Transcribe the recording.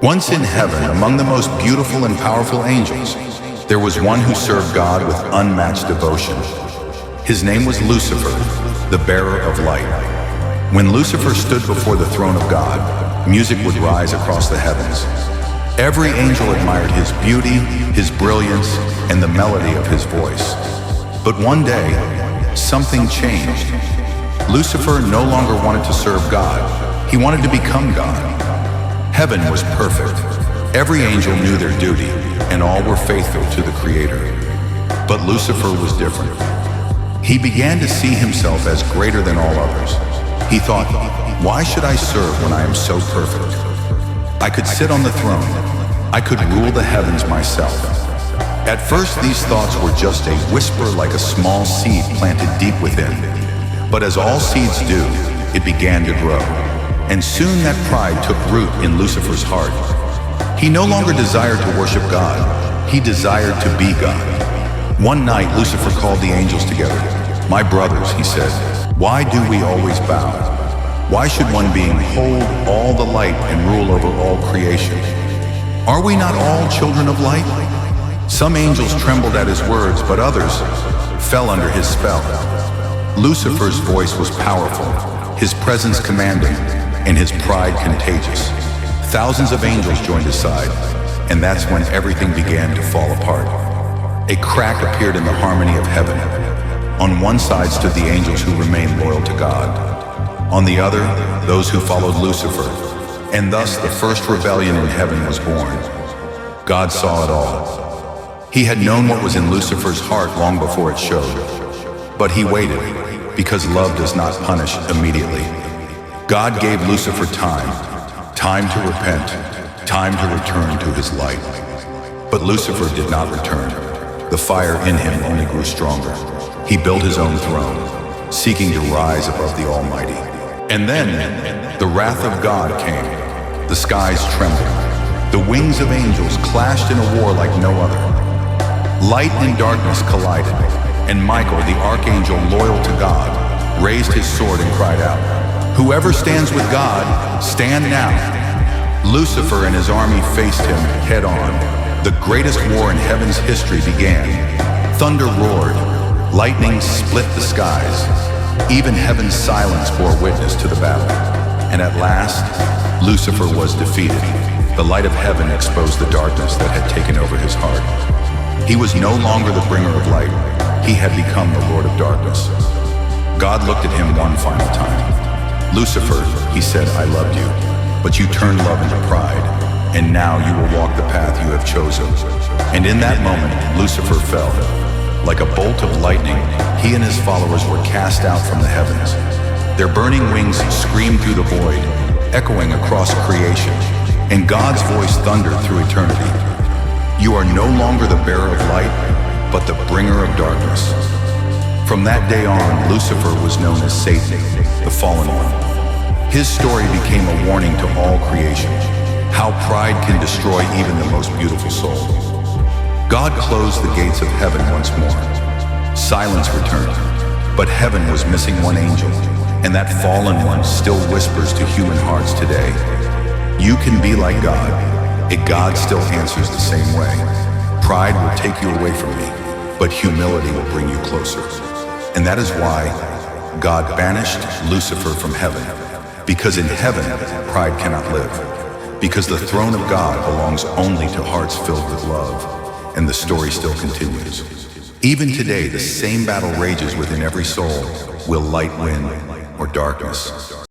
Once in heaven, among the most beautiful and powerful angels, there was one who served God with unmatched devotion. His name was Lucifer, the bearer of light. When Lucifer stood before the throne of God, music would rise across the heavens. Every angel admired his beauty, his brilliance, and the melody of his voice. But one day, something changed. Lucifer no longer wanted to serve God. He wanted to become God. Heaven was perfect. Every angel knew their duty, and all were faithful to the Creator. But Lucifer was different. He began to see himself as greater than all others. He thought, why should I serve when I am so perfect? I could sit on the throne. I could rule the heavens myself. At first, these thoughts were just a whisper like a small seed planted deep within. But as all seeds do, it began to grow. And soon that pride took root in Lucifer's heart. He no longer desired to worship God. He desired to be God. One night, Lucifer called the angels together. "My brothers," he said, "why do we always bow? Why should one being hold all the light and rule over all creation? Are we not all children of light?" Some angels trembled at his words, but others fell under his spell. Lucifer's voice was powerful, his presence commanding, and his pride contagious. Thousands of angels joined his side, and that's when everything began to fall apart. A crack appeared in the harmony of heaven. On one side stood the angels who remained loyal to God. On the other, those who followed Lucifer, and thus the first rebellion in heaven was born. God saw it all. He had known what was in Lucifer's heart long before it showed. But he waited, because love does not punish immediately. God gave Lucifer time to repent, time to return to his light. But Lucifer did not return. The fire in him only grew stronger. He built his own throne, seeking to rise above the Almighty. And then, the wrath of God came. The skies trembled. The wings of angels clashed in a war like no other. Light and darkness collided, and Michael, the archangel loyal to God, raised his sword and cried out, "Whoever stands with God, stand now." Lucifer and his army faced him head on. The greatest war in heaven's history began. Thunder roared, lightning split the skies. Even heaven's silence bore witness to the battle. And at last, Lucifer was defeated. The light of heaven exposed the darkness that had taken over his heart. He was no longer the bringer of light. He had become the Lord of darkness. God looked at him one final time. "Lucifer," he said, "I loved you, but you turned love into pride, and now you will walk the path you have chosen." And in that moment, Lucifer fell. Like a bolt of lightning, he and his followers were cast out from the heavens. Their burning wings screamed through the void, echoing across creation, and God's voice thundered through eternity. "You are no longer the bearer of light, but the bringer of darkness." From that day on, Lucifer was known as Satan, the fallen one. His story became a warning to all creation, how pride can destroy even the most beautiful soul. God closed the gates of heaven once more. Silence returned, but heaven was missing one angel, and that fallen one still whispers to human hearts today. You can be like God, and God still answers the same way. Pride will take you away from me, but humility will bring you closer. And that is why God banished Lucifer from heaven, because in heaven, pride cannot live, because the throne of God belongs only to hearts filled with love, and the story still continues. Even today, the same battle rages within every soul. Will light win or darkness?